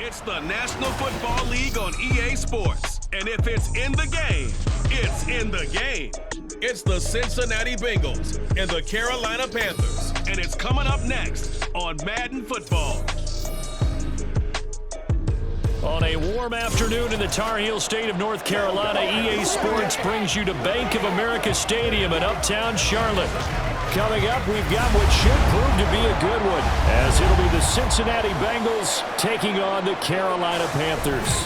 It's the National Football League on EA Sports. And if it's in the game, it's in the game. It's the Cincinnati Bengals and the Carolina Panthers. And it's coming up next on Madden Football. On a warm afternoon in the Tar Heel state of North Carolina, EA Sports brings you to Bank of America Stadium in uptown Charlotte. Coming up, we've got what should prove to be a good one, as it'll be the Cincinnati Bengals taking on the Carolina Panthers.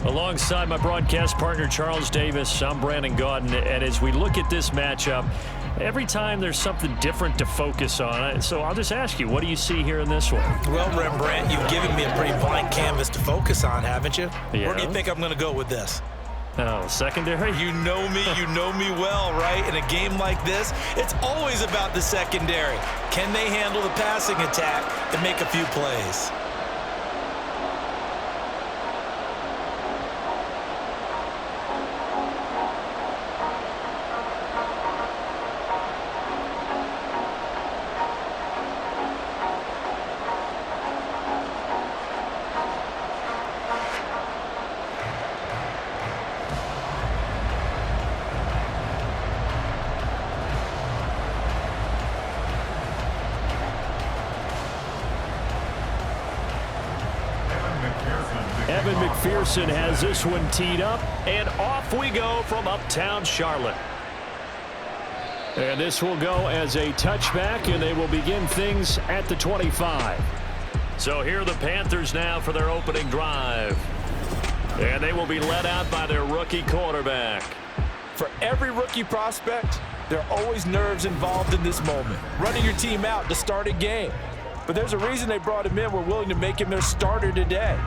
Alongside my broadcast partner, Charles Davis, I'm Brandon Gaudin, and as we look at this matchup, every time there's something different to focus on. So I'll just ask you, what do you see here in this one? Well, Rembrandt, you've given me a pretty blank canvas to focus on, haven't you? Yeah. Where do you think I'm going to go with this? Oh, secondary? You know me well, right? In a game like this, it's always about the secondary. Can they handle the passing attack and make a few plays? Evan McPherson has this one teed up, and off we go from uptown Charlotte. And this will go as a touchback, and they will begin things at the 25. So here are the Panthers now for their opening drive. And they will be led out by their rookie quarterback. For every rookie prospect, there are always nerves involved in this moment. Running your team out to start a game. But there's a reason they brought him in. We're willing to make him their starter today.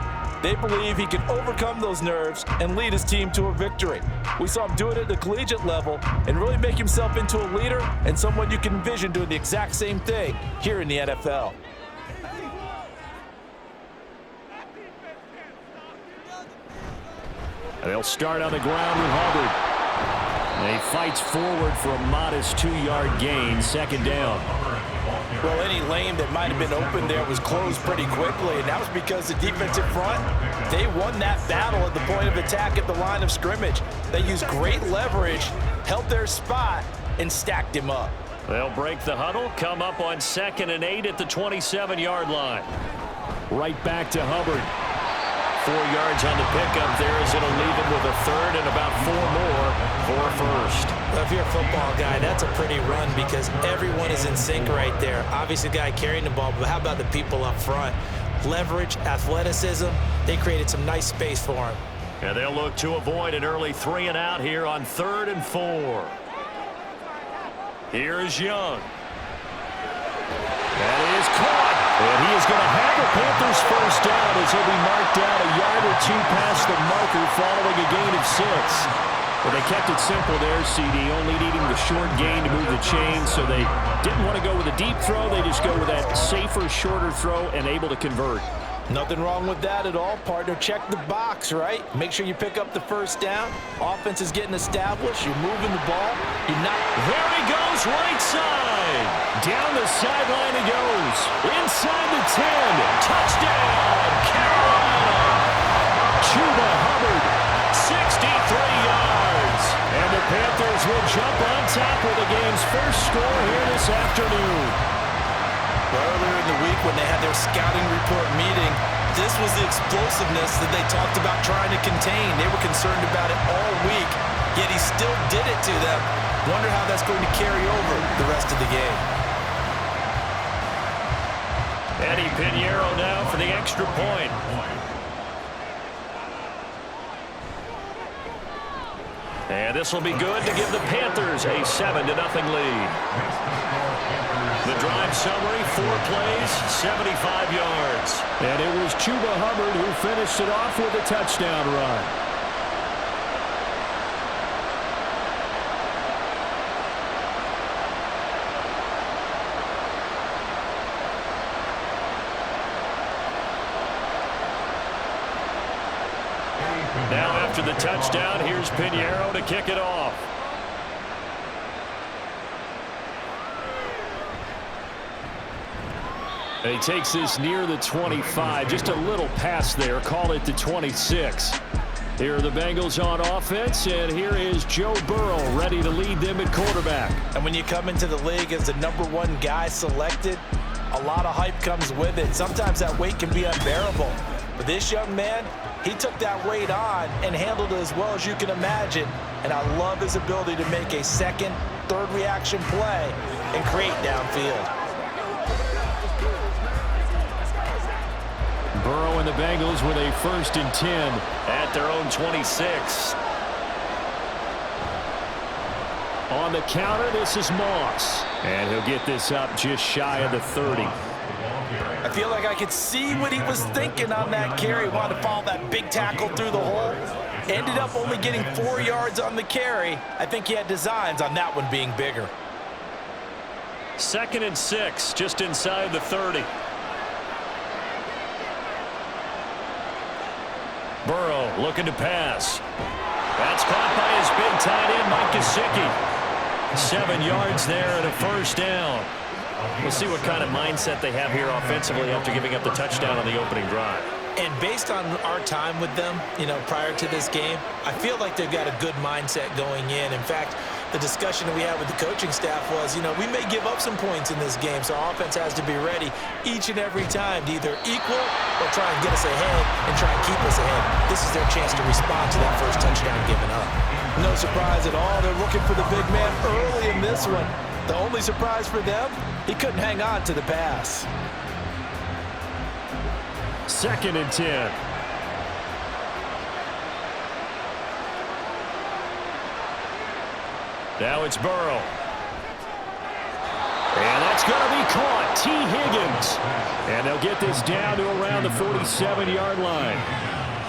They believe he can overcome those nerves and lead his team to a victory. We saw him do it at the collegiate level and really make himself into a leader and someone you can envision doing the exact same thing here in the NFL. They'll start on the ground with Hubbard. And he fights forward for a modest 2-yard gain, second down. Well, any lane that might have been open there was closed pretty quickly, and that was because the defensive front, they won that battle at the point of attack at the line of scrimmage. They used great leverage, held their spot, and stacked him up. They'll break the huddle, come up on 2nd and 8 at the 27-yard line. Right back to Hubbard. 4 yards on the pickup there as it'll leave him with a third and about 4 more for first. Well, if you're a football guy, that's a pretty run because everyone is in sync right there. Obviously, the guy carrying the ball, but how about the people up front? Leverage, athleticism, they created some nice space for him. And they'll look to avoid an early 3 and out here on 3rd and 4. Here's Young. That is caught. And he is going to have the Panthers first down as he'll be marked down a yard or 2 past the marker following a gain of 6. But they kept it simple there, CD, only needing the short gain to move the chain, so they didn't want to go with a deep throw. They just go with that safer, shorter throw and able to convert. Nothing wrong with that at all, partner. Check the box, right? Make sure you pick up the first down. Offense is getting established. You're moving the ball. You're not. There he goes, right side. Down the sideline he goes. Inside the 10. Touchdown, Carolina. Chuba Hubbard, 63 yards. And the Panthers will jump on top with the game's first score here this afternoon. Earlier in the week when they had their scouting report meeting, this was the explosiveness that they talked about trying to contain. They were concerned about it all week, yet he still did it to them. Wonder how that's going to carry over the rest of the game. Eddie Pinheiro now for the extra point. And this will be good to give the Panthers a 7-0 lead. The drive summary, 4 plays, 75 yards. And it was Chuba Hubbard who finished it off with a touchdown run. Now after the touchdown, here's Pinheiro to kick it off. And he takes this near the 25. Just a little pass there. Call it the 26. Here are the Bengals on offense, and here is Joe Burrow ready to lead them at quarterback. And when you come into the league as the #1 guy selected, a lot of hype comes with it. Sometimes that weight can be unbearable. But this young man, he took that weight on and handled it as well as you can imagine. And I love his ability to make a second, third reaction play and create downfield. Burrow and the Bengals with a 1st and 10 at their own 26. On the counter, this is Moss. And he'll get this up just shy of the 30. I feel like I could see what he was thinking on that carry. Wanted to follow that big tackle through the hole. Ended up only getting 4 yards on the carry. I think he had designs on that one being bigger. 2nd and 6, just inside the 30. Burrow looking to pass. That's caught by his big tight end, Mike Gesicki. 7 yards there and a 1st down. We'll see what kind of mindset they have here offensively after giving up the touchdown on the opening drive. And based on our time with them, prior to this game, I feel like they've got a good mindset going in. In fact, the discussion that we had with the coaching staff was, we may give up some points in this game, so our offense has to be ready each and every time to either equal or try and get us ahead and try and keep us ahead. This is their chance to respond to that first touchdown given up. No surprise at all. They're looking for the big man early in this one. The only surprise for them, he couldn't hang on to the pass. 2nd and 10. Now it's Burrow. And that's going to be caught. T. Higgins. And they'll get this down to around the 47-yard line.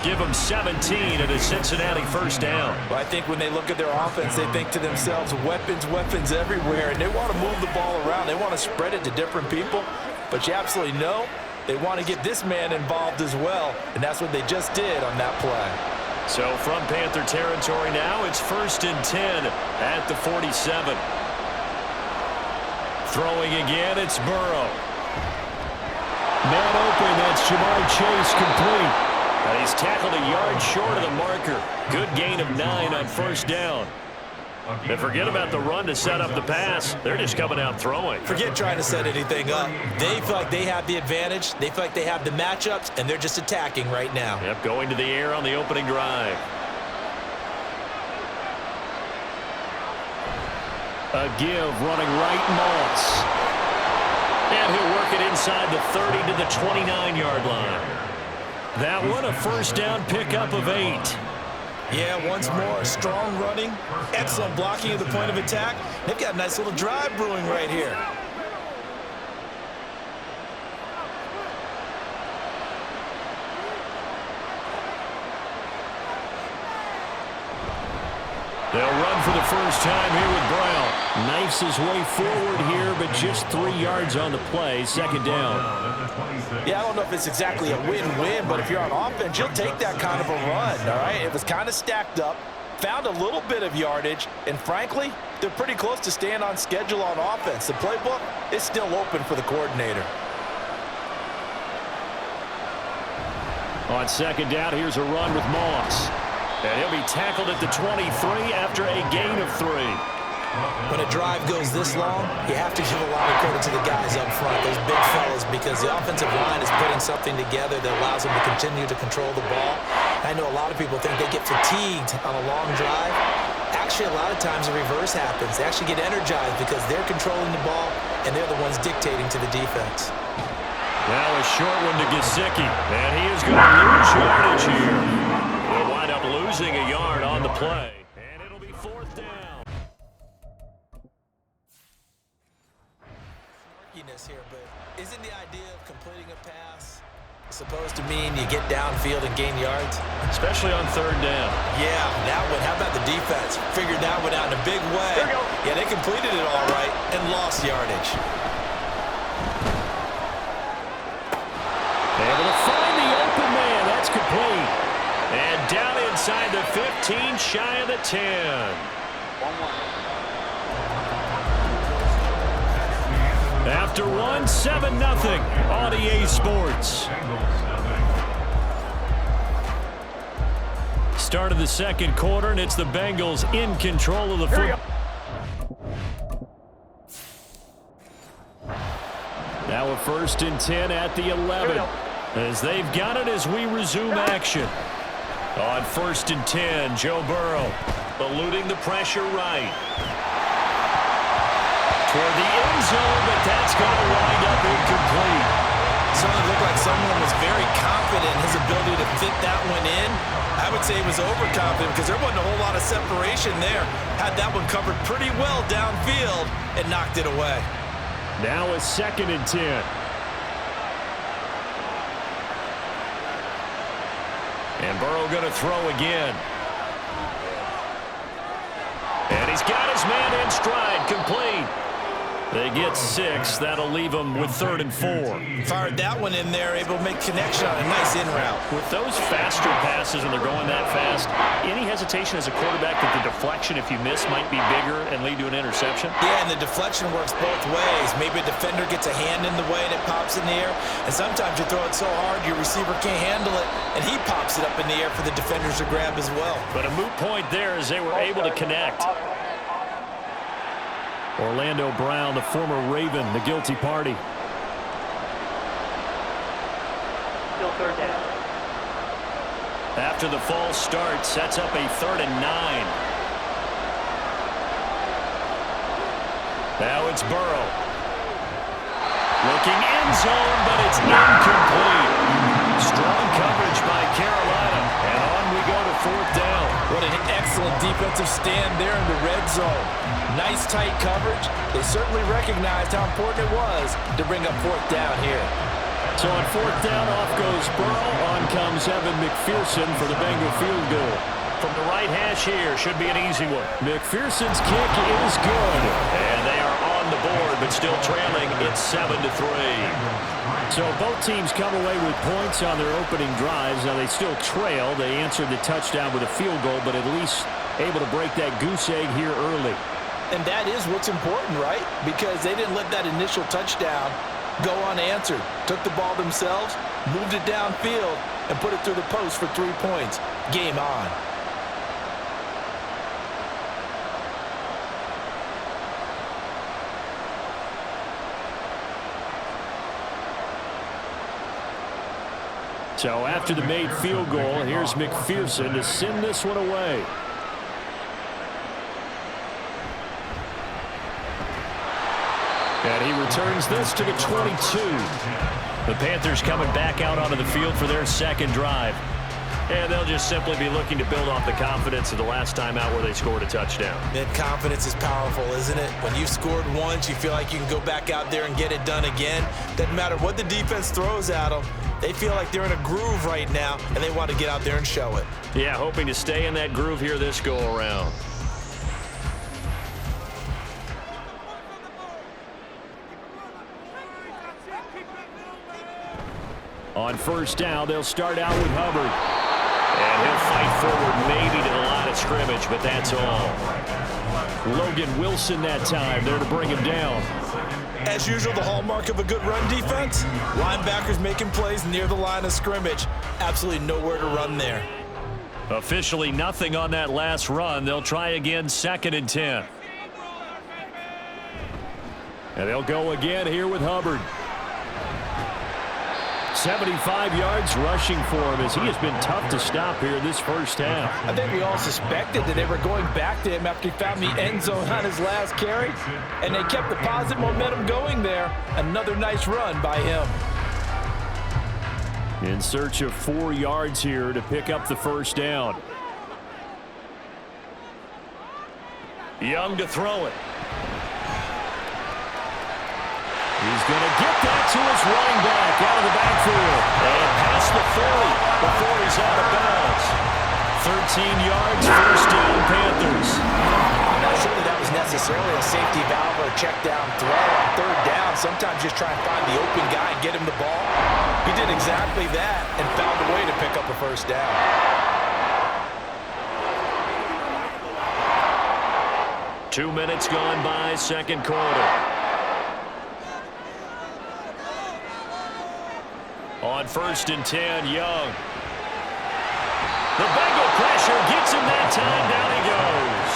Give them 17 and a Cincinnati 1st down. Well, I think when they look at their offense, they think to themselves, weapons everywhere, and they want to move the ball around. They want to spread it to different people, but you absolutely know they want to get this man involved as well, and that's what they just did on that play. So from Panther territory now, it's 1st and 10 at the 47. Throwing again, it's Burrow. Man open, that's Jamar Chase complete. And he's tackled a yard short of the marker. Good gain of 9 on 1st down. And forget about the run to set up the pass. They're just coming out throwing. Forget trying to set anything up. They feel like they have the advantage. They feel like they have the matchups, and they're just attacking right now. Yep, going to the air on the opening drive. A give running right, Moss. And he'll work it inside the 30 to the 29-yard line. That one, a 1st down pickup of 8. Yeah, once more, strong running, excellent blocking at the point of attack. They've got a nice little drive brewing right here. They'll run for the 1st time here with Brown. Knifes his way forward here, but just 3 yards on the play. 2nd down. Yeah, I don't know if it's exactly a win-win, but if you're on offense, you'll take that kind of a run, all right? It was kind of stacked up, found a little bit of yardage, and frankly, they're pretty close to staying on schedule on offense. The playbook is still open for the coordinator. On 2nd down, here's a run with Moss. And he'll be tackled at the 23 after a gain of 3. When a drive goes this long, you have to give a lot of credit to the guys up front, those big fellas, because the offensive line is putting something together that allows them to continue to control the ball. I know a lot of people think they get fatigued on a long drive. Actually, a lot of times the reverse happens. They actually get energized because they're controlling the ball, and they're the ones dictating to the defense. Now a short one to Gesicki, and he is going to lose yardage here. They'll wind up losing a yard on the play, and it'll be 4th down. Here, but isn't the idea of completing a pass supposed to mean you get downfield and gain yards? Especially on 3rd down. Yeah, that one. How about the defense? Figured that one out in a big way. There you go. Yeah, they completed it all right and lost yardage. Able to find the open man. That's complete. And down inside the 15, shy of the 10. After one, 7-0 on EA Sports. Start of the second quarter, and it's the Bengals in control of the football. Now a 1st and 10 at the 11. As they've got it as we resume action. On 1st and 10, Joe Burrow eluding the pressure right. Toward the end zone, but that's going to wind up incomplete. Certainly looked like someone was very confident in his ability to fit that one in. I would say he was overconfident because there wasn't a whole lot of separation there. Had that one covered pretty well downfield and knocked it away. Now a 2nd and 10. And Burrow going to throw again. And he's got his man in stride, complete. They get 6. That'll leave them with 3rd and 4. Fired that one in there, able to make connection on a nice in route. With those faster passes and they're going that fast, any hesitation as a quarterback that the deflection, if you miss, might be bigger and lead to an interception? Yeah, and the deflection works both ways. Maybe a defender gets a hand in the way and it pops in the air. And sometimes you throw it so hard your receiver can't handle it, and he pops it up in the air for the defenders to grab as well. But a moot point there as they were able to connect. Orlando Brown, the former Raven, the guilty party. Still 3rd down. After the false start, sets up a 3rd and 9. Now it's Burrow. Looking end zone, but it's incomplete. Strong coverage by Carolina. And on we go to 4th down. What an excellent defensive stand there in the red zone. Nice tight coverage. They certainly recognized how important it was to bring up 4th down here. So on 4th down, off goes Burrow. On comes Evan McPherson for the Bengal field goal. From the right hash here, should be an easy one. McPherson's kick is good. And they are on the board, but still trailing. It's 7-3. So both teams come away with points on their opening drives. Now they still trail. They answered the touchdown with a field goal, but at least able to break that goose egg here early. And that is what's important, right? Because they didn't let that initial touchdown go unanswered. Took the ball themselves, moved it downfield, and put it through the post for 3 points. Game on. So after the made field goal, here's McPherson to send this one away. And he returns this to the 22. The Panthers coming back out onto the field for their 2nd drive. And they'll just simply be looking to build off the confidence of the last time out where they scored a touchdown. That confidence is powerful, isn't it? When you've scored once, you feel like you can go back out there and get it done again. Doesn't matter what the defense throws at them. They feel like they're in a groove right now, and they want to get out there and show it. Yeah, hoping to stay in that groove here this go-around. On 1st down, they'll start out with Hubbard. And he'll fight forward maybe to the line of scrimmage, but that's all. Logan Wilson that time there to bring him down. As usual, the hallmark of a good run defense, linebackers making plays near the line of scrimmage. Absolutely nowhere to run there. Officially nothing on that last run. They'll try again, 2nd and 10. And they'll go again here with Hubbard. 75 yards rushing for him as he has been tough to stop here in this 1st half. I think we all suspected that they were going back to him after he found the end zone on his last carry, and they kept the positive momentum going there. Another nice run by him. In search of 4 yards here to pick up the 1st down. Young to throw it. He's going to get that to his running back out of the backfield. And past the 40 before he's out of bounds. 13 yards, 1st down, Panthers. I'm not sure that was necessarily a safety valve or a check down throw on 3rd down. Sometimes just try and find the open guy and get him the ball. He did exactly that and found a way to pick up a 1st down. Two minutes gone by, 2nd quarter. On 1st and 10, Young. The Bengal pressure gets him that time. Down he goes.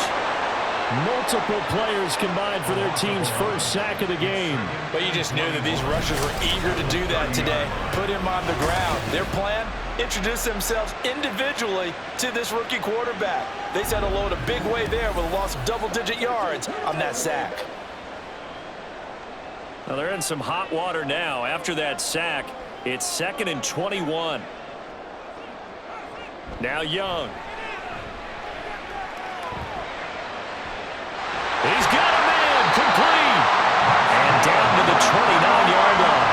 Multiple players combined for their team's first sack of the game. But you just knew that these rushers were eager to do that today. Put him on the ground. Their plan, introduce themselves individually to this rookie quarterback. They said hello in a big way there with a loss of double-digit yards on that sack. Well, they're in some hot water now. After that sack, it's 2nd and 21. Now Young. He's got a man, complete. And down to the 29-yard line.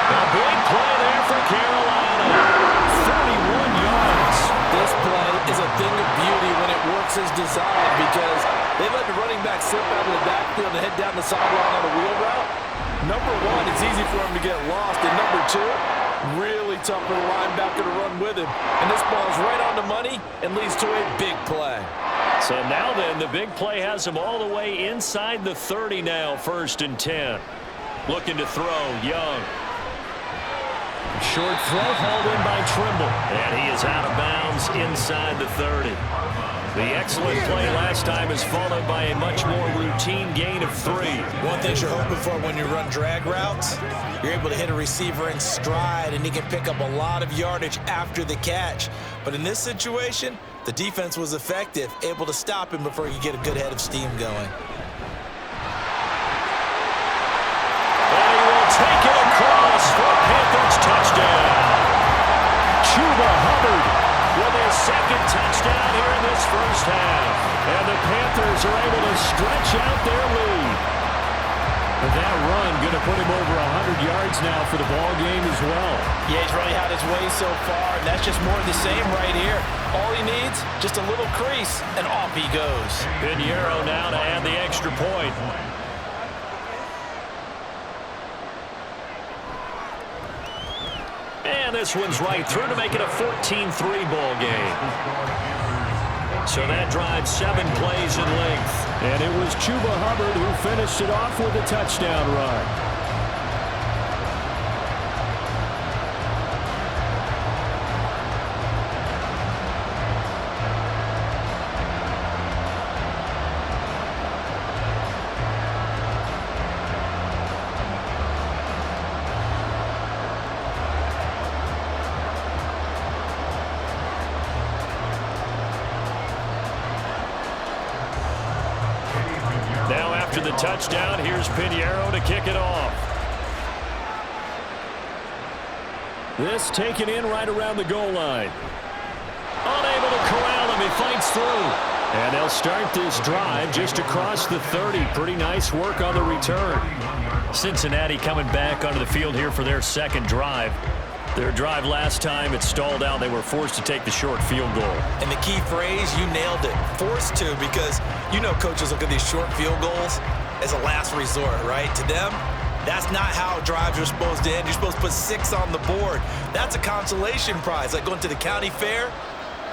A big play there for Carolina. 31 yards. This play is a thing of beauty when it works as designed because they let the running back slip out of the backfield and head down the sideline on a wheel route. Number one, it's easy for him to get lost. And number two, really tough for the linebacker to run with him. And this ball's right on the money and leads to a big play. So now then, the big play has him all the way inside the 30 now, 1st and 10. Looking to throw, Young. Short throw hauled in by Trimble. And he is out of bounds inside the 30. The excellent play last time is followed by a much more routine gain of 3. One thing you're hoping for when you run drag routes, you're able to hit a receiver in stride and he can pick up a lot of yardage after the catch. But in this situation, the defense was effective, able to stop him before you get a good head of steam going. And he will take it across for a Panthers touchdown. Chuba Hubbard with his 2nd touchdown here in this first half. And the Panthers are able to stretch out their lead. But that run going to put him over 100 yards now for the ball game as well. Yeah, he's really had his way so far, and that's just more of the same right here. All he needs, just a little crease, and off he goes. Pinheiro now to add the extra point. And this one's right through to make it a 14-3 ball game. So that drives 7 plays in length. And it was Chuba Hubbard who finished it off with a touchdown run. The touchdown, here's Pinheiro to kick it off. This taken in right around the goal line. Unable to corral him, he fights through. And they'll start this drive just across the 30. Pretty nice work on the return. Cincinnati coming back onto the field here for their 2nd drive. Their drive last time, it stalled out. They were forced to take the short field goal. And the key phrase, you nailed it, forced to, because you know coaches look at these short field goals as a last resort, right? To them, that's not how drives are supposed to end. You're supposed to put 6 on the board. That's a consolation prize. Like going to the county fair,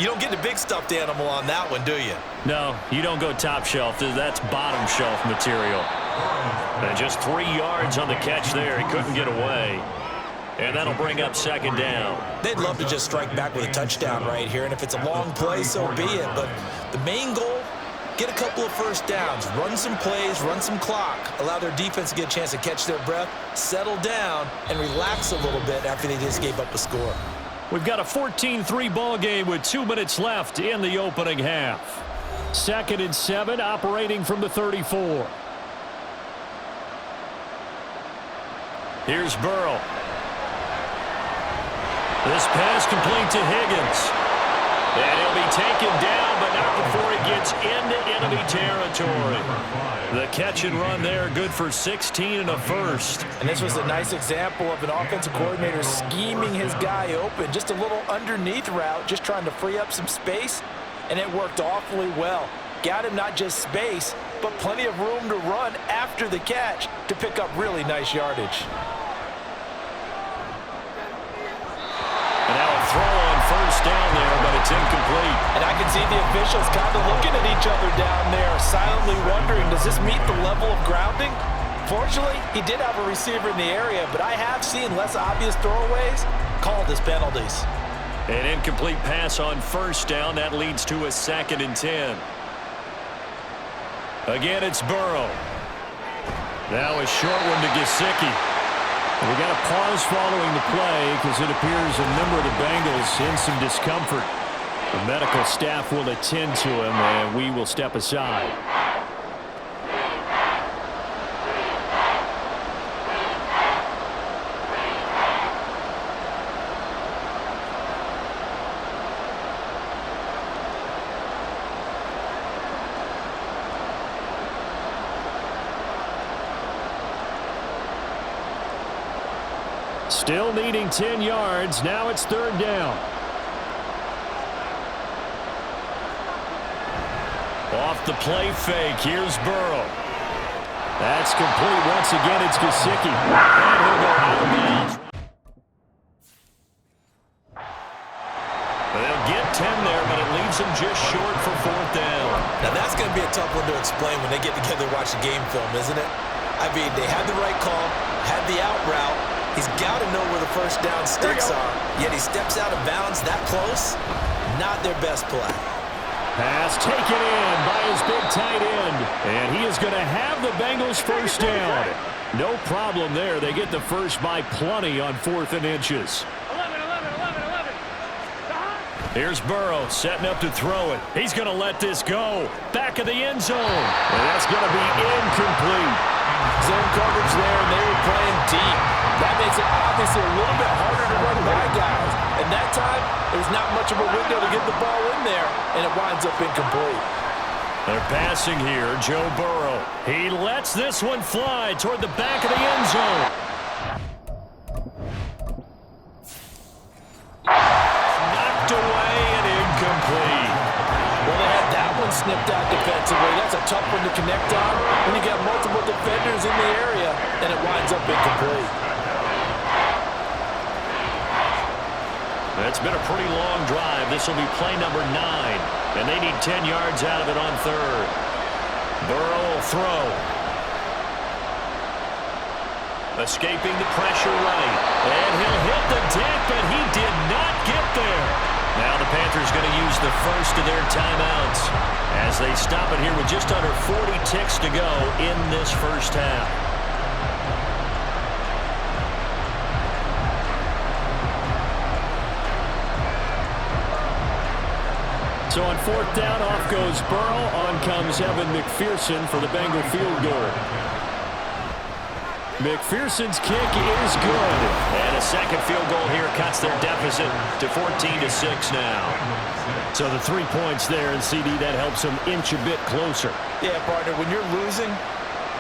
you don't get the big stuffed animal on that one, do you? No, you don't go top shelf. That's bottom shelf material. And just 3 yards on the catch there. He couldn't get away. And that'll bring up 2nd down. They'd love to just strike back with a touchdown right here. And if it's a long play, so be it. But the main goal, get a couple of first downs, run some plays, run some clock, allow their defense to get a chance to catch their breath, settle down, and relax a little bit after they just gave up a score. We've got a 14-3 ball game with 2 minutes left in the opening half. 2nd and 7, operating from the 34. Here's Burrow. This pass complete to Higgins. And he'll be taken down, but not before he gets into enemy territory. The catch and run there, good for 16 and a first. And this was a nice example of an offensive coordinator scheming his guy open. Just a little underneath route, just trying to free up some space, and it worked awfully well. Got him not just space, but plenty of room to run after the catch to pick up really nice yardage. And now a throw on first down there, but it's incomplete. And I can see the officials kind of looking at each other down there, silently wondering, does this meet the level of grounding? Fortunately, he did have a receiver in the area, but I have seen less obvious throwaways called as penalties. An incomplete pass on first down. That leads to a 2nd and 10. Again, it's Burrow. Now a short one to Gesicki. We got a pause following the play because it appears a member of the Bengals in some discomfort. The medical staff will attend to him, and we will step aside. Still needing 10 yards. Now it's 3rd down. Off the play fake. Here's Burrow. That's complete. Once again, it's Gesicki. And he'll go out of bounds. They'll get 10 there, but it leaves them just short for 4th down. Now, that's going to be a tough one to explain when they get together and watch the game film, isn't it? I mean, they had the right call, had the out route. He's got to know where the first down sticks are, yet he steps out of bounds that close. Not their best play. Pass taken in by his big tight end, and he is going to have the Bengals first down. No problem there. They get the first by plenty on 4th and inches. 11. Here's Burrow setting up to throw it. He's going to let this go. Back of the end zone. And that's going to be incomplete. Zone coverage there, and they were playing deep. That makes it obviously a little bit harder to run by guys. And that time, there's not much of a window to get the ball in there, and it winds up incomplete. They're passing here, Joe Burrow. He lets this one fly toward the back of the end zone. Knocked away and incomplete. Well, they had that one snipped out defensively. That's a tough one to connect on when you got multiple defenders in the area, and it winds up incomplete. It's been a pretty long drive. This will be play number 9, and they need 10 yards out of it on 3rd. Burrow will throw. Escaping the pressure right, and he'll hit the deck, but he did not get there. Now the Panthers going to use the first of their timeouts as they stop it here with just under 40 ticks to go in this first half. So on 4th down, off goes Burrow. On comes Evan McPherson for the Bengal field goal. McPherson's kick is good. And a second field goal here cuts their deficit to 14-6 now. So the 3 points there, and CD, that helps them inch a bit closer. Yeah, partner, when you're losing,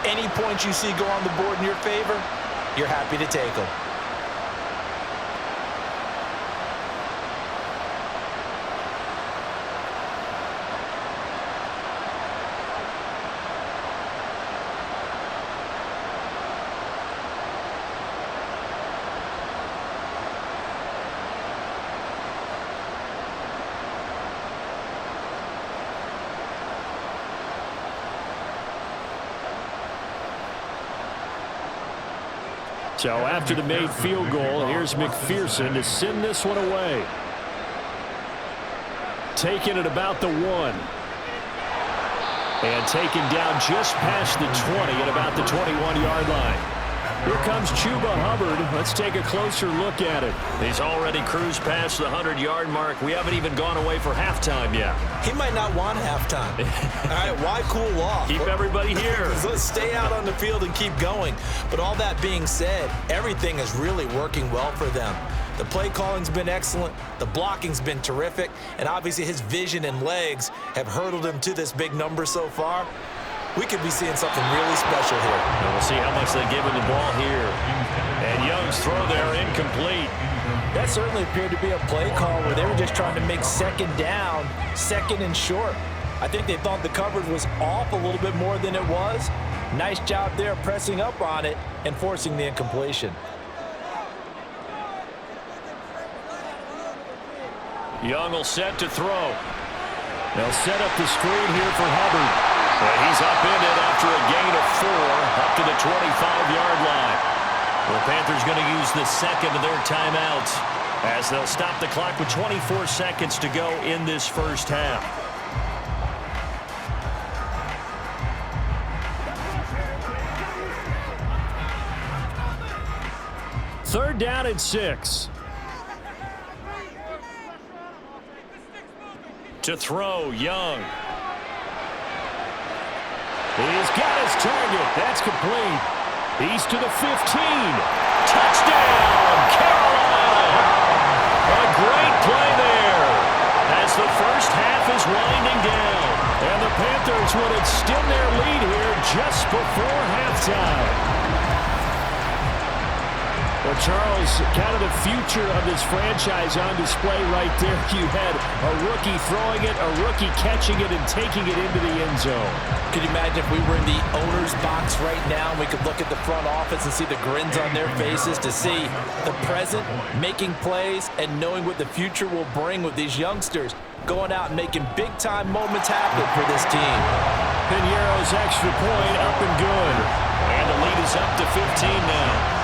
any points you see go on the board in your favor, you're happy to take them. So after the made field goal, here's McPherson to send this one away. Taking it about the 1. And taken down just past the 20 at about the 21-yard line. Here comes Chuba Hubbard. Let's take a closer look at it. He's already cruised past the 100-yard mark. We haven't even gone away for halftime yet. He might not want halftime. All right, why cool off? Keep everybody here. Let's stay out on the field and keep going. But all that being said, everything is really working well for them. The play calling's been excellent. The blocking's been terrific. And obviously his vision and legs have hurdled him to this big number so far. We could be seeing something really special here. And we'll see how much they give him the ball here. And Young's throw there incomplete. That certainly appeared to be a play call where they were just trying to make second down, second and short. I think they thought the coverage was off a little bit more than it was. Nice job there pressing up on it and forcing the incompletion. Young will set to throw. They'll set up the screen here for Hubbard. And he's up in it after a gain of 4 up to the 25-yard line. The Panthers going to use the second of their timeouts. as they'll stop the clock with 24 seconds to go in this first half. Third down and 6. To throw, Young. He's got his target. That's complete. He's to the 15. Touchdown, Carolina! A great play there as the first half is winding down. And the Panthers would extend their lead here just before halftime. Well, Charles, kind of the future of this franchise on display right there. You had a rookie throwing it, a rookie catching it, and taking it into the end zone. Could you imagine if we were in the owner's box right now and we could look at the front office and see the grins on their faces, to see the present making plays and knowing what the future will bring with these youngsters going out and making big-time moments happen for this team. Piñeiro's extra point up and good. And the lead is up to 15 now.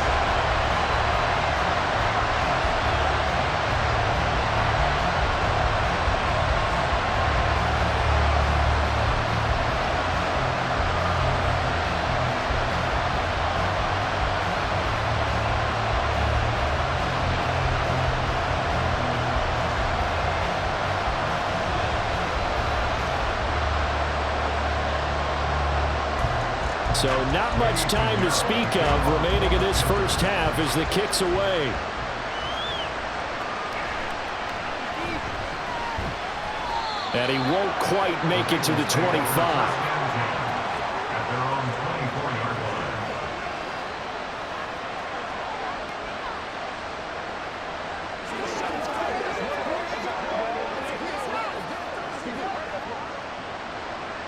So not much time to speak of remaining in this first half as the kick's away. And he won't quite make it to the 25.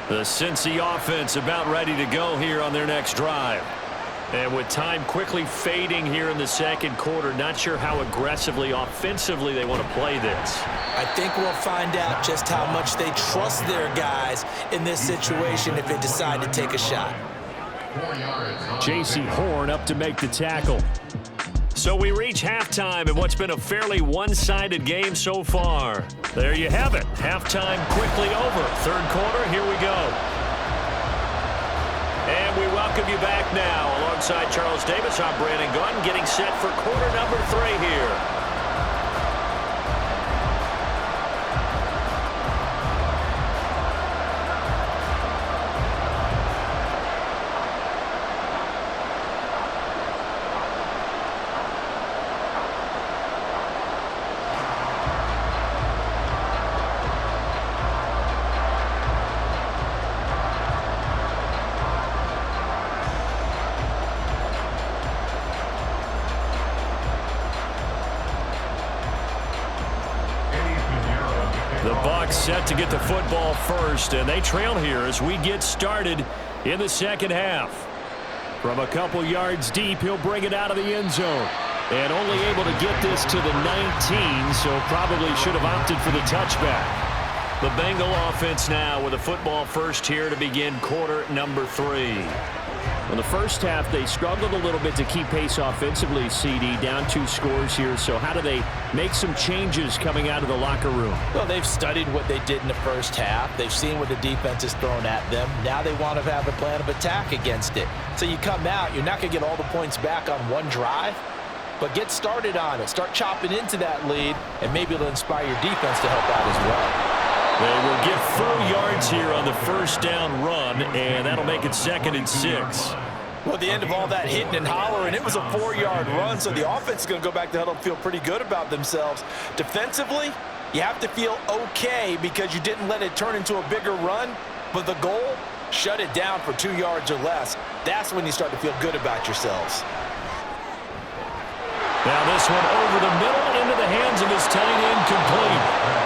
The Cincy offense about ready to go here on their next drive. And with time quickly fading here in the second quarter, not sure how aggressively, offensively they want to play this. I think we'll find out just how much they trust their guys in this situation if they decide to take a shot. J.C. Horn up to make the tackle. So we reach halftime in what's been a fairly one-sided game so far. There you have it. Halftime quickly over. Third quarter, here we go. And we welcome you back now. Alongside Charles Davis, I'm Brandon Gunn, getting set for quarter number 3 here. Set to get the football first, and they trail here as we get started in the second half. From a couple yards deep, he'll bring it out of the end zone. And only able to get this to the 19, so probably should have opted for the touchback. The Bengal offense now with a football first here to begin quarter number 3. In the first half, they struggled a little bit to keep pace offensively, CD, down 2 scores here. So how do they make some changes coming out of the locker room? Well, they've studied what they did in the first half. They've seen what the defense has thrown at them. Now they want to have a plan of attack against it. So you come out, you're not going to get all the points back on one drive, but get started on it. Start chopping into that lead, and maybe it'll inspire your defense to help out as well. They will get full yards here on the first down run, and that'll make it 2nd and 6. Well, at the end of all that hitting and hollering, it was a 4-yard run, so the offense is going to go back to huddle and feel pretty good about themselves. Defensively, you have to feel okay because you didn't let it turn into a bigger run, but the goal, shut it down for 2 yards or less. That's when you start to feel good about yourselves. Now this one over the middle into the hands of his tight end, complete.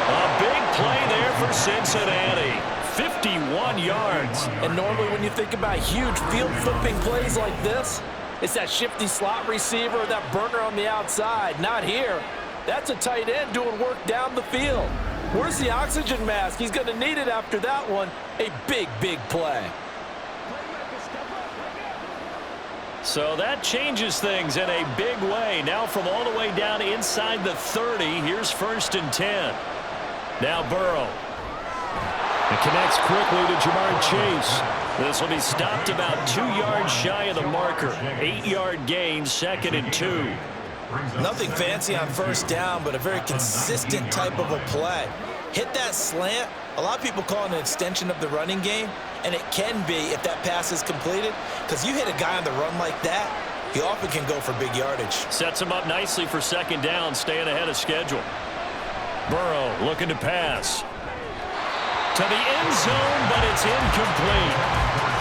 A big play there for Cincinnati. 51 yards. And normally when you think about huge field flipping plays like this, it's that shifty slot receiver or that burner on the outside. Not here. That's a tight end doing work down the field. Where's the oxygen mask? He's going to need it after that one. A big, big play. So that changes things in a big way. Now from all the way down inside the 30, here's 1st and 10. Now Burrow. It connects quickly to Jamar Chase. This will be stopped about 2 yards shy of the marker. 8-yard gain, 2nd and 2. Nothing fancy on 1st down, but a very consistent type of a play. Hit that slant. A lot of people call it an extension of the running game, and it can be if that pass is completed, because you hit a guy on the run like that, he often can go for big yardage. Sets him up nicely for 2nd down, staying ahead of schedule. Burrow looking to pass. To the end zone, but it's incomplete.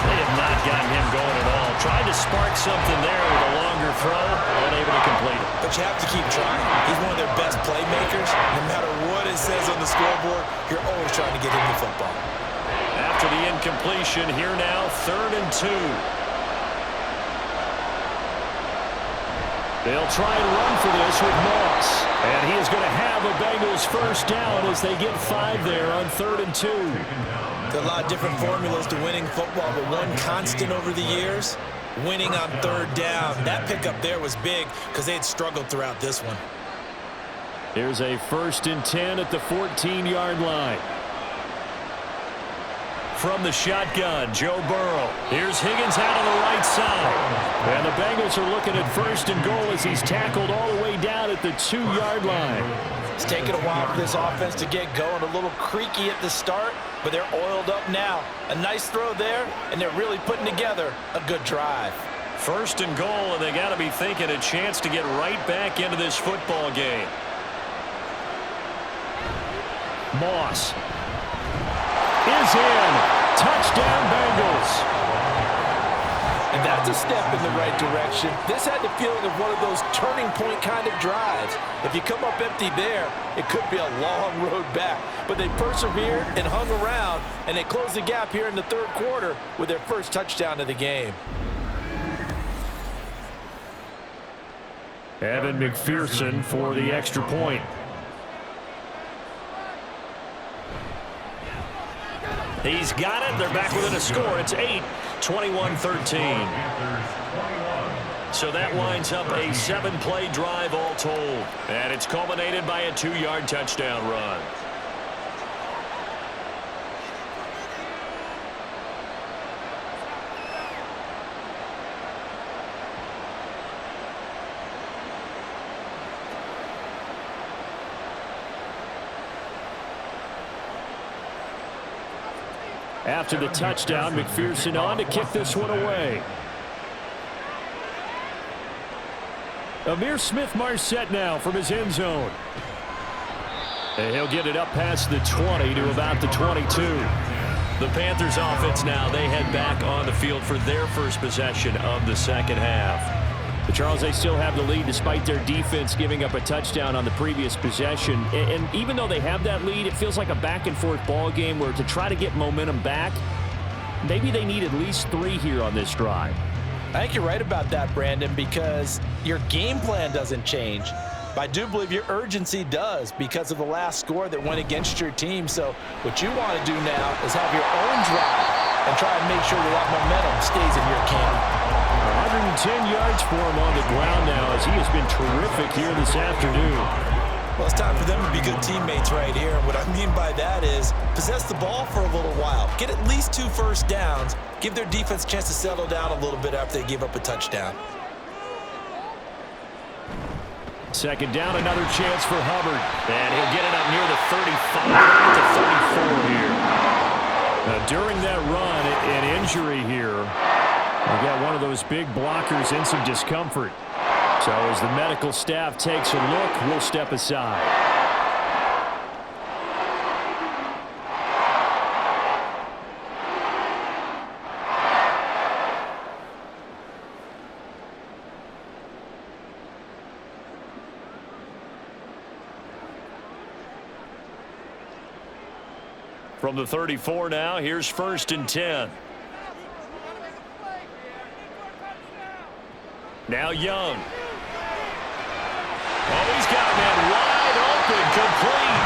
They have not gotten him going at all. Tried to spark something there with a longer throw, unable to complete it. But you have to keep trying. He's one of their best playmakers. No matter what it says on the scoreboard, you're always trying to get him the football. After the incompletion, here now, 3rd and 2. They'll try and run for this with Moss. And he is going to have a Bengals 1st down as they get 5 there on 3rd and 2. There are a lot of different formulas to winning football, but one constant over the years, winning on 3rd down. That pickup there was big because they had struggled throughout this one. Here's a 1st and 10 at the 14-yard line. From the shotgun, Joe Burrow. Here's Higgins out on the right side. And the Bengals are looking at 1st and goal as he's tackled all the way down at the 2-yard line. It's taken a while for this offense to get going. A little creaky at the start, but they're oiled up now. A nice throw there, and they're really putting together a good drive. 1st and goal, and they got to be thinking a chance to get right back into this football game. Moss is in. Touchdown, Bengals. And that's a step in the right direction. This had the feeling of one of those turning point kind of drives. If you come up empty there, it could be a long road back. But they persevered and hung around, and they closed the gap here in the 3rd quarter with their 1st touchdown of the game. Evan McPherson for the extra point. He's got it. They're back within a score. It's 8, 21-13. So that winds up a 7-play drive all told. And it's culminated by a 2-yard touchdown run. After the touchdown, McPherson on to kick this one away. Amir Smith-Marset now from his end zone. And he'll get it up past the 20 to about the 22. The Panthers offense now, they head back on the field for their first possession of the 2nd half. But Charles, they still have the lead despite their defense giving up a touchdown on the previous possession. And even though they have that lead, it feels like a back-and-forth ball game where to try to get momentum back, maybe they need at least 3 here on this drive. I think you're right about that, Brandon, because your game plan doesn't change. But I do believe your urgency does because of the last score that went against your team. So what you want to do now is have your own drive and try and make sure that momentum stays in your camp. 110 yards for him on the ground now as he has been terrific here this afternoon. Well, it's time for them to be good teammates right here. And what I mean by that is possess the ball for a little while. Get at least 2 first downs. Give their defense a chance to settle down a little bit after they give up a touchdown. 2nd down, another chance for Hubbard. And he'll get it up near the 35 to 34 here. Now, during that run, an injury here. We got one of those big blockers in some discomfort. So as the medical staff takes a look, we'll step aside. From the 34 now, here's 1st and 10. Now Young. Oh, he's got a man wide open, complete.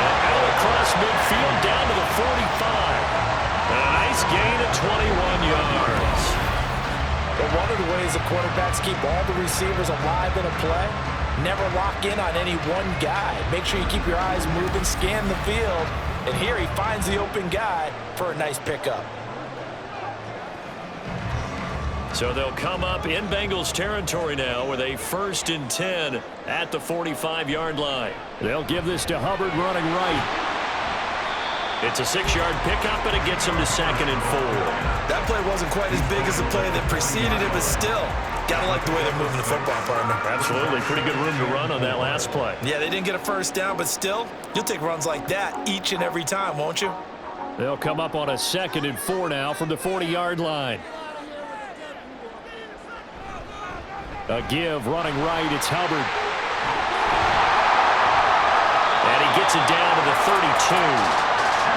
And out across midfield down to the 45. A nice gain of 21 yards. But one of the ways the quarterbacks keep all the receivers alive in a play, never lock in on any one guy. Make sure you keep your eyes moving, scan the field, and here he finds the open guy for a nice pickup. So they'll come up in Bengals territory now with a 1st and 10 at the 45-yard line. They'll give this to Hubbard running right. It's a 6-yard pickup, and it gets him to 2nd and 4. That play wasn't quite as big as the play that preceded it, but still, gotta like the way they're moving the football, partner. Absolutely. Pretty good room to run on that last play. Yeah, they didn't get a first down, but still, you'll take runs like that each and every time, won't you? They'll come up on a 2nd and 4 now from the 40-yard line. A give running right. It's Hubbard. And he gets it down to the 32.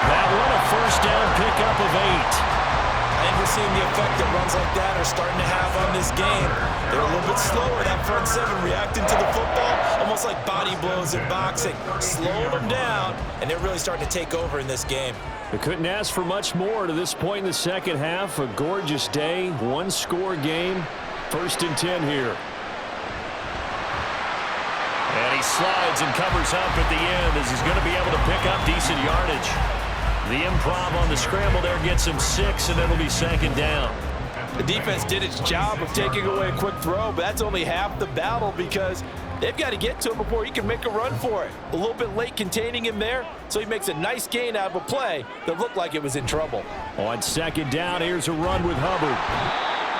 That one a first down pickup of 8. I think we're seeing the effect that runs like that are starting to have on this game. They're a little bit slower, that front seven, reacting to the football, almost like body blows in boxing. Slowing them down, and they're really starting to take over in this game. They couldn't ask for much more to this point in the second half. A gorgeous day, one-score game. 1st and 10 here. And he slides and covers up at the end as he's going to be able to pick up decent yardage. The improv on the scramble there gets him 6, and it'll be 2nd down. The defense did its job of taking away a quick throw, but that's only half the battle because they've got to get to him before he can make a run for it. A little bit late containing him there, so he makes a nice gain out of a play that looked like it was in trouble. On 2nd down, here's a run with Hubbard.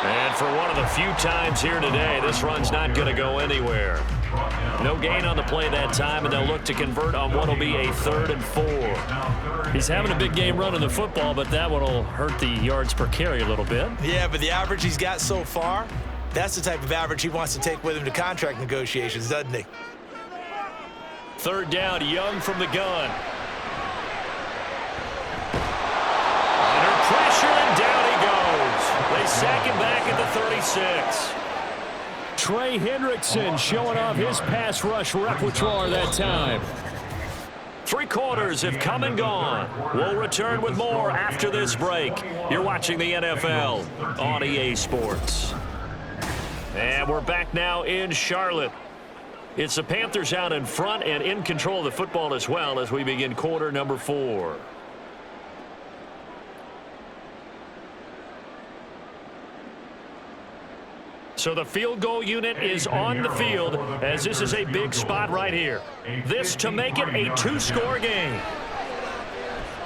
And for one of the few times here today, this run's not going to go anywhere. No gain on the play that time, and they'll look to convert on what will be a 3rd and 4. He's having a big game running the football, but that one will hurt the yards per carry a little bit. Yeah, but the average he's got so far, that's the type of average he wants to take with him to contract negotiations, doesn't he? 3rd down, Young from the gun. Under pressure, and down he goes. They sack him back at the 36. Trey Hendrickson showing off his pass rush repertoire that time. 3 quarters have come and gone. We'll return with more after this break. You're watching the NFL on EA Sports. And we're back now in Charlotte. It's the Panthers out in front and in control of the football as well as we begin quarter number 4. So the field goal unit is on the field as this is a big spot right here. This to make it a 2-score game.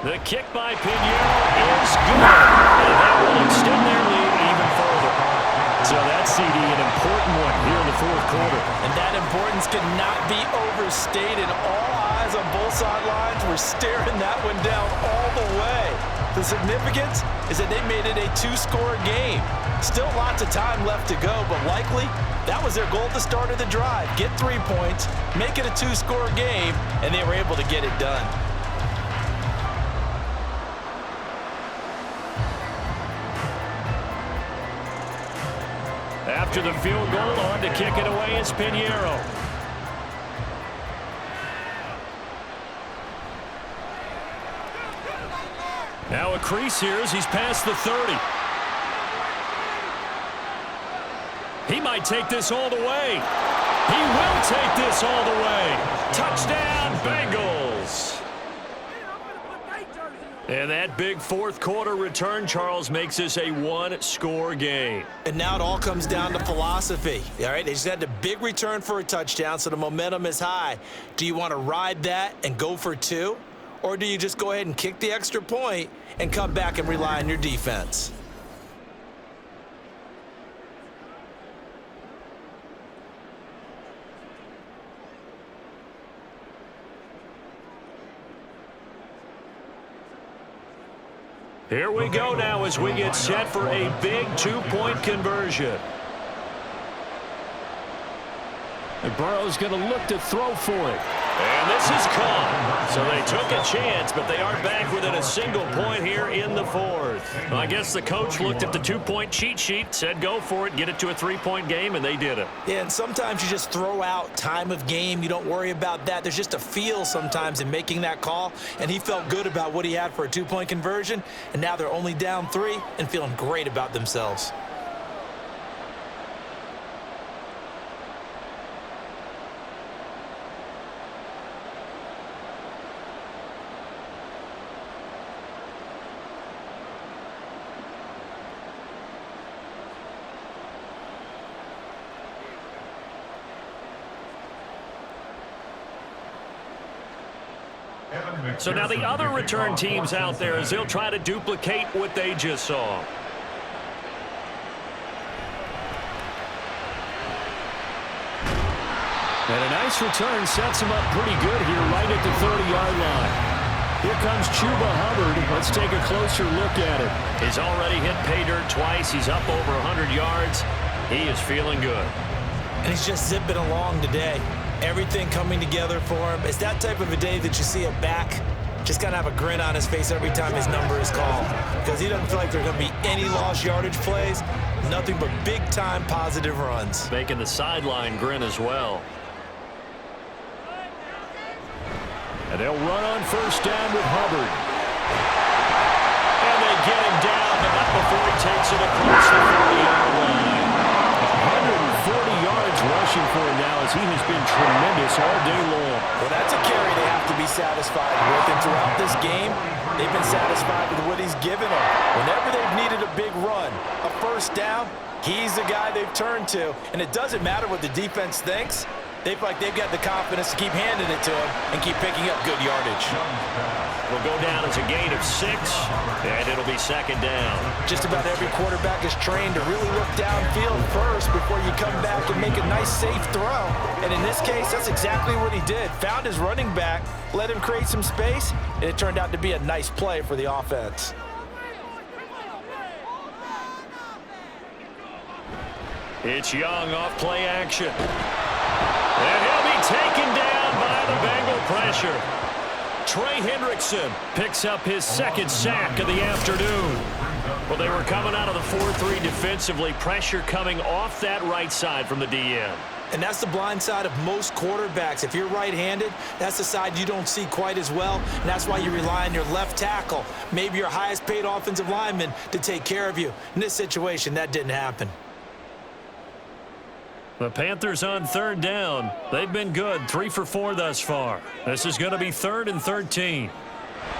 The kick by Pinheiro is good. And that will extend their lead even further. So that's, CD, an important one here in the 4th quarter. And that importance cannot be overstated. All eyes on both sidelines were staring that one down all the way. The significance is that they made it a 2-score game. Still lots of time left to go, but likely that was their goal at the start of the drive. Get 3 points, make it a 2-score game, and they were able to get it done. After the field goal, on to kick it away is Pinheiro. Now a crease here as he's past the 30. He might take this all the way. He will take this all the way. Touchdown, Bengals. And that big 4th quarter return, Charles, makes this a 1-score game. And now it all comes down to philosophy. All right, they just had a big return for a touchdown, so the momentum is high. Do you want to ride that and go for 2? Or do you just go ahead and kick the extra point and come back and rely on your defense? Here we go now as we get set for a big 2-point conversion. And Burrow's going to look to throw for it. And this is caught. So they took a chance, but they are back within a single point here in the 4th. Well, I guess the coach looked at the 2-point cheat sheet, said go for it, get it to a 3-point game, and they did it. Yeah, and sometimes you just throw out time of game. You don't worry about that. There's just a feel sometimes in making that call, and he felt good about what he had for a 2-point conversion, and now they're only down 3 and feeling great about themselves. So now the other return teams out there as they'll try to duplicate what they just saw. And a nice return sets him up pretty good here right at the 30-yard line. Here comes Chuba Hubbard. Let's take a closer look at it. He's already hit pay dirt twice. He's up over 100 yards. He is feeling good. And he's just zipping along today. Everything coming together for him. It's that type of a day that you see a back just kind of have a grin on his face every time his number is called, because he doesn't feel like there are going to be any lost yardage plays, nothing but big-time positive runs. Making the sideline grin as well. And they'll run on first down with Hubbard. And they get him down, but not before he takes it across the 40-yard line. 140 yards rushing for him now as he has been tremendous all day long. Well, that's a carry they have to be satisfied with. And throughout this game, they've been satisfied with what he's given them. Whenever they've needed a big run, a first down, he's the guy they've turned to. And it doesn't matter what the defense thinks. They feel like they've got the confidence to keep handing it to him and keep picking up good yardage. Will go down as a gain of 6, and it'll be second down. Just about every quarterback is trained to really look downfield first before you come back and make a nice, safe throw. And in this case, that's exactly what he did. Found his running back, let him create some space, and it turned out to be a nice play for the offense. It's Young off play action. And he'll be taken down by the Bengal pressure. Trey Hendrickson picks up his second sack of the afternoon. Well, they were coming out of the 4-3 defensively. Pressure coming off that right side from the DN. And that's the blind side of most quarterbacks. If you're right-handed, that's the side you don't see quite as well, and that's why you rely on your left tackle, maybe your highest-paid offensive lineman, to take care of you. In this situation, that didn't happen. The Panthers on third down. They've been good, 3 for 4 thus far. This is going to be 3rd and 13.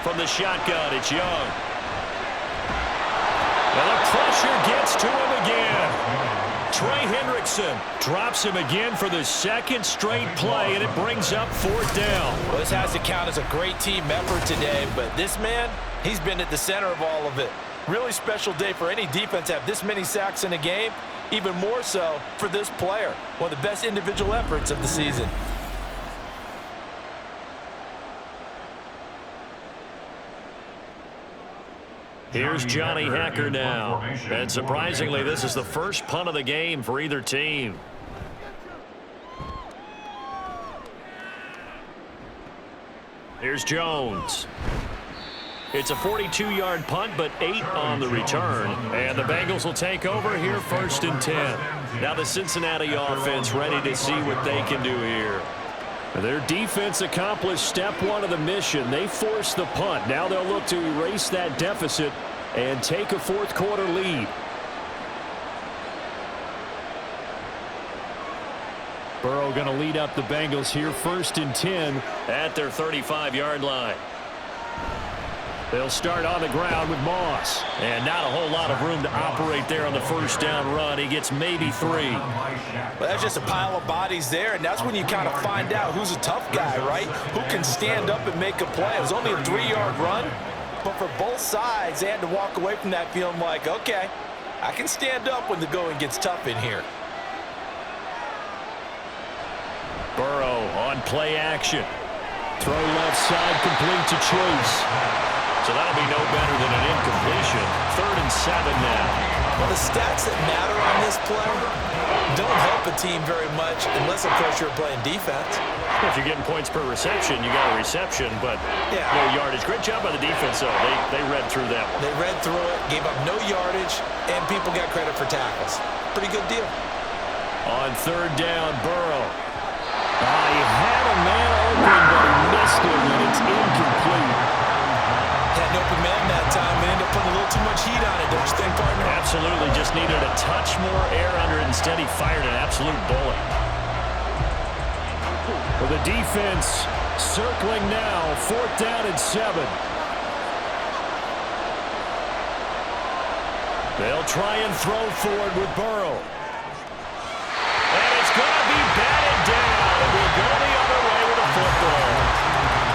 From the shotgun, it's Young. And the pressure gets to him again. Trey Hendrickson drops him again for the second straight play, and it brings up 4th down. Well, this has to count as a great team effort today, but this man, he's been at the center of all of it. Really special day for any defense to have this many sacks in a game. Even more so for this player. One of the best individual efforts of the season. Here's Johnny Hacker now. And surprisingly, this is the first punt of the game for either team. Here's Jones. It's a 42-yard punt, but 8 on the return. And the Bengals will take over here 1st and 10. Now the Cincinnati offense ready to see what they can do here. Their defense accomplished step 1 of the mission. They forced the punt. Now they'll look to erase that deficit and take a 4th quarter lead. Burrow going to lead up the Bengals here 1st and 10 at their 35-yard line. They'll start on the ground with Moss. And not a whole lot of room to operate there on the first down run. He gets maybe 3. Well, that's just a pile of bodies there, and that's when you kind of find out who's a tough guy, right? Who can stand up and make a play. It was only a 3-yard run, but for both sides, they had to walk away from that feeling like, okay, I can stand up when the going gets tough in here. Burrow on play action. Throw left side, complete to Chase. So that'll be no better than an incompletion. 3rd and 7 now. Well, the stats that matter on this play don't help a team very much unless, of course, you're playing defense. If you're getting points per reception, you got a reception, but no yardage. Great job by the defense, though. They read through that one. They read through it, gave up no yardage, and people got credit for tackles. Pretty good deal. On 3rd down, Burrow. He had a man open, but he missed it, and it's incomplete. Had an open man that time and ended up putting a little too much heat on it, don't you think, partner? Absolutely. Just needed a touch more air under it. Instead, he fired an absolute bullet. Well, the defense circling now. 4th down and 7. They'll try and throw forward with Burrow. And it's going to be batted down. We'll go the other way with a football.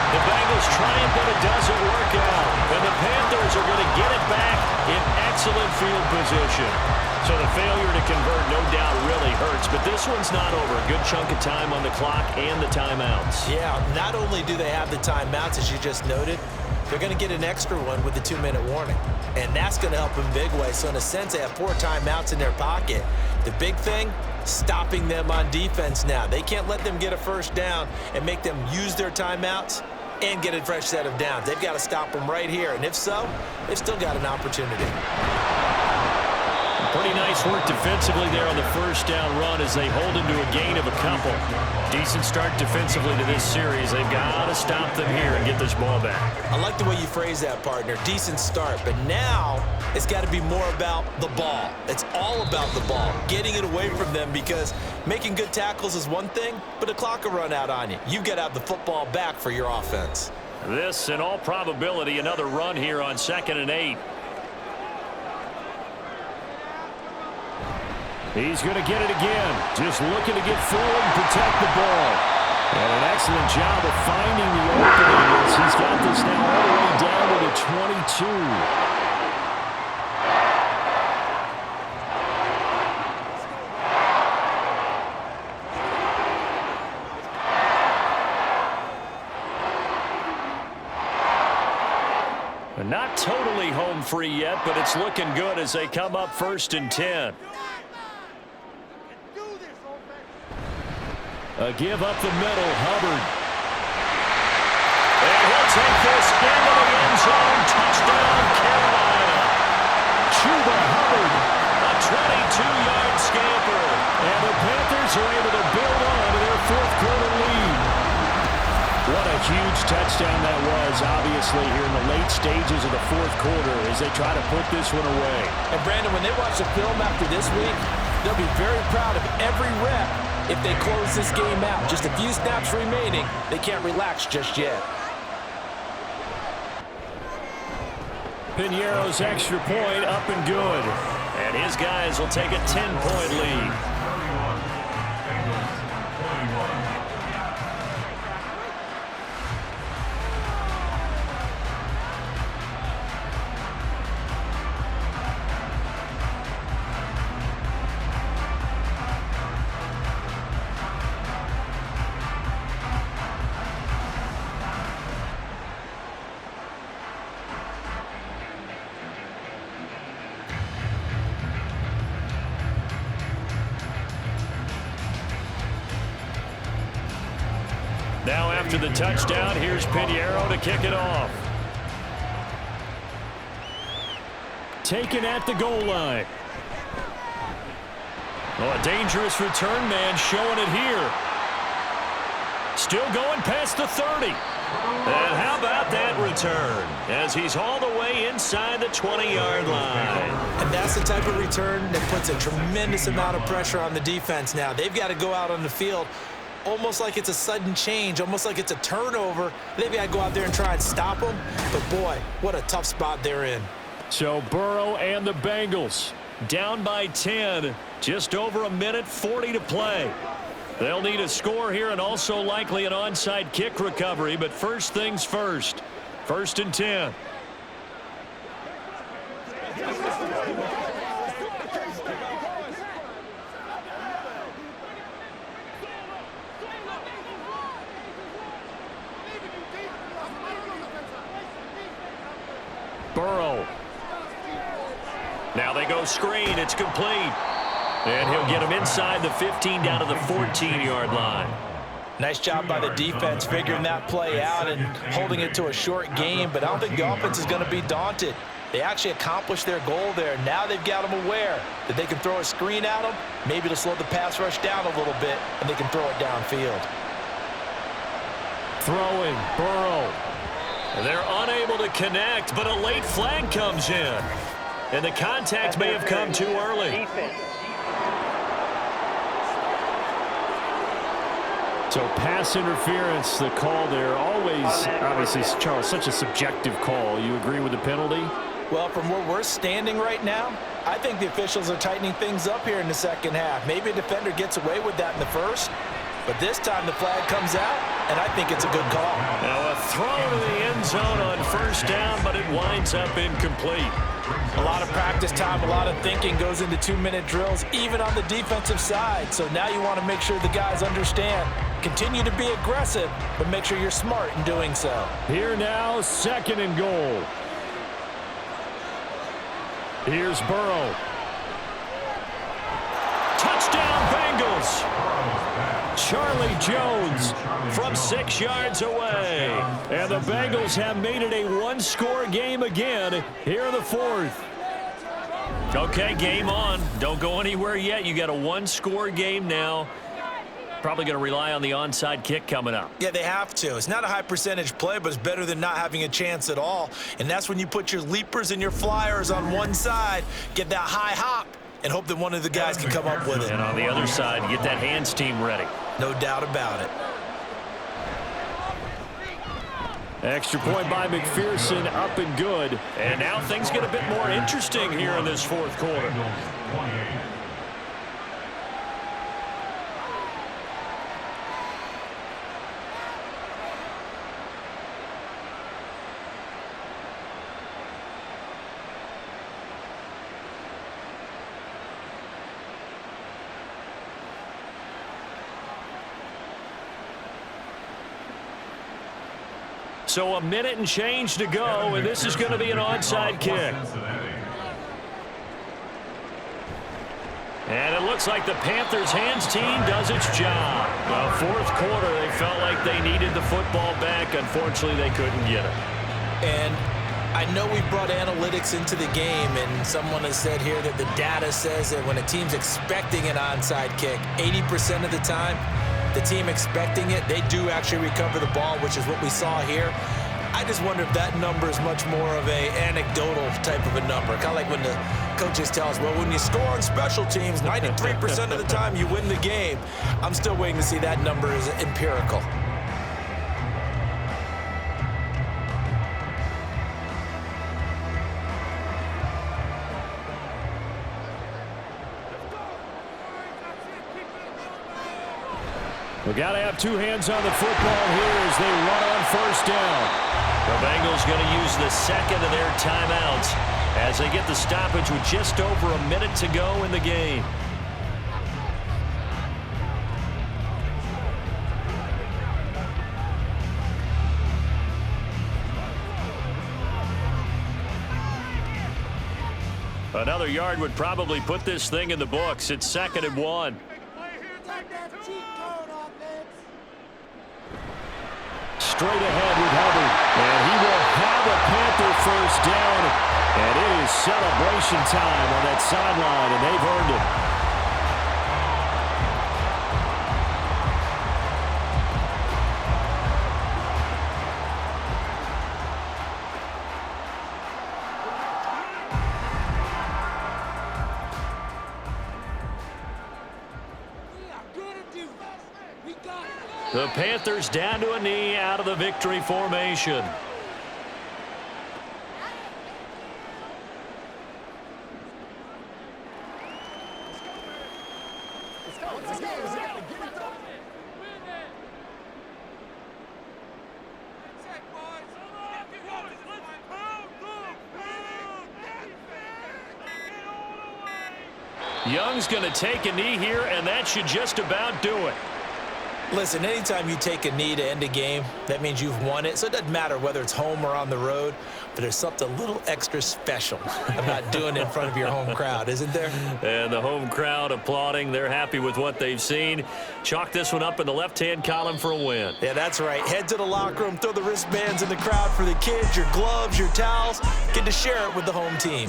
The Bengals trying, but it doesn't work out. And the Panthers are going to get it back in excellent field position. So the failure to convert, no doubt, really hurts. But this one's not over. A good chunk of time on the clock and the timeouts. Yeah, not only do they have the timeouts, as you just noted, they're going to get an extra one with the 2-minute warning. And that's going to help in big way. So in a sense, they have 4 timeouts in their pocket. The big thing, stopping them on defense now. They can't let them get a first down and make them use their timeouts and get a fresh set of downs. They've got to stop them right here. And if so, they've still got an opportunity. Pretty nice work defensively there on the first down run as they hold him to a gain of a couple. Decent start defensively to this series. They've got to stop them here and get this ball back. I like the way you phrase that, partner. Decent start. But now it's got to be more about the ball. It's all about the ball, getting it away from them, because making good tackles is one thing, but the clock will run out on you. You've got to have the football back for your offense. This, in all probability, another run here on 2nd and 8. He's going to get it again. Just looking to get forward and protect the ball. And an excellent job of finding the opening as he's got this now all the way down to the 22. Not totally home free yet, but it's looking good as they come up 1st and 10. A give up the middle, Hubbard. And he'll take this into the end zone. Touchdown, Carolina. Chuba Hubbard. A 22-yard scamper. And the Panthers are able to build on to their 4th quarter lead. What a huge touchdown that was, obviously, here in the late stages of the 4th quarter as they try to put this one away. And, Brandon, when they watch the film after this week, they'll be very proud of every rep if they close this game out. Just a few snaps remaining. They can't relax just yet. Piñeiro's extra point up and good. And his guys will take a 10-point lead. Now after the touchdown, here's Piñeiro to kick it off. Taken at the goal line. Oh, a dangerous return man showing it here. Still going past the 30. And how about that return as he's all the way inside the 20-yard line. And that's the type of return that puts a tremendous amount of pressure on the defense now. They've got to go out on the field almost like it's a sudden change, almost like it's a turnover. They've got to go out there and try and stop them. But, boy, what a tough spot they're in. So Burrow and the Bengals down by 10, just over a minute 40 to play. They'll need a score here and also likely an onside kick recovery, but first things first. 1st and 10. Burrow. Now they go screen. It's complete. And he'll get him inside the 15 down to the 14-yard line. Nice job by the defense figuring that play out and holding it to a short game, but I don't think the offense is going to be daunted. They actually accomplished their goal there. Now they've got them aware that they can throw a screen at them, maybe to slow the pass rush down a little bit, and they can throw it downfield. Throwing, Burrow. They're unable to connect, but a late flag comes in. And the contact may have come too early. So pass interference, the call there. Always, obviously, Charles, such a subjective call. You agree with the penalty? Well, from where we're standing right now, I think the officials are tightening things up here in the second half. Maybe a defender gets away with that in the first, but this time the flag comes out, and I think it's a good call. Now a throw to the end zone on first down, but it winds up incomplete. A lot of practice time, a lot of thinking goes into 2-minute drills, even on the defensive side. So now you want to make sure the guys understand. Continue to be aggressive, but make sure you're smart in doing so. Here now, 2nd and goal. Here's Burrow. Touchdown, Bengals. Charlie Jones from 6 yards away. And the Bengals have made it a one-score game again here in the 4th. Okay, game on. Don't go anywhere yet. You got a one-score game now. Probably going to rely on the onside kick coming up. Yeah, they have to. It's not a high percentage play, but it's better than not having a chance at all. And that's when you put your leapers and your flyers on one side, get that high hop, and hope that one of the guys can come up with it. And on the other side, get that hands team ready. No doubt about it. Extra point by McPherson, up and good. And now things get a bit more interesting here in this 4th quarter. So a minute and change to go, and this is going to be an onside kick. And it looks like the Panthers' hands team does its job. Well, 4th quarter, they felt like they needed the football back. Unfortunately, they couldn't get it. And I know we've brought analytics into the game, and someone has said here that the data says that when a team's expecting an onside kick, 80% of the time, the team expecting it, they do actually recover the ball, which is what we saw here. I just wonder if that number is much more of a anecdotal type of a number. Kind of like when the coaches tell us, well, when you score on special teams, 93% of the time you win the game. I'm still waiting to see that number is empirical. We got to have 2 hands on the football here as they run on first down. The Bengals going to use the 2nd of their timeouts as they get the stoppage with just over a minute to go in the game. Another yard would probably put this thing in the books. It's 2nd and 1. Straight ahead with Hubbard, and he will have a Panther first down, and it is celebration time on that sideline, and they've earned it. The Panthers down to a knee out of the victory formation. Young's going to take a knee here, and that should just about do it. Listen, anytime you take a knee to end a game, that means you've won it. So it doesn't matter whether it's home or on the road, but there's something a little extra special about doing it in front of your home crowd, isn't there? And the home crowd applauding. They're happy with what they've seen. Chalk this one up in the left-hand column for a win. Yeah, that's right. Head to the locker room, throw the wristbands in the crowd for the kids, your gloves, your towels. Get to share it with the home team.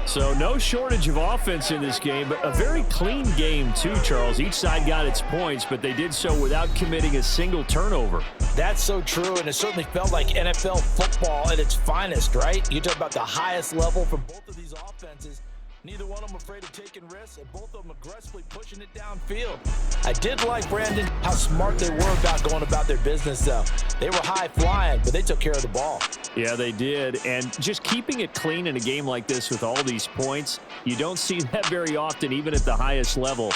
So no shortage of offense in this game, but a very clean game too, Charles. Each side got its points, but they did so without committing a single turnover. That's so true, and it certainly felt like NFL football at its finest, right? You talk about the highest level from both of these offenses. Neither one of them afraid of taking risks, and both of them aggressively pushing it downfield. I did like, Brandon, how smart they were about going about their business, though. They were high-flying, but they took care of the ball. Yeah, they did, and just keeping it clean in a game like this with all these points, you don't see that very often, even at the highest level.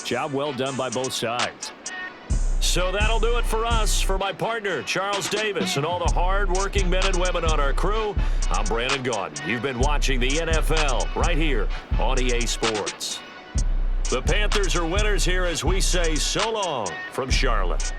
Job well done by both sides. So that'll do it for us. For my partner, Charles Davis, and all the hard-working men and women on our crew, I'm Brandon Gaudin. You've been watching the NFL right here on EA Sports. The Panthers are winners here as we say so long from Charlotte.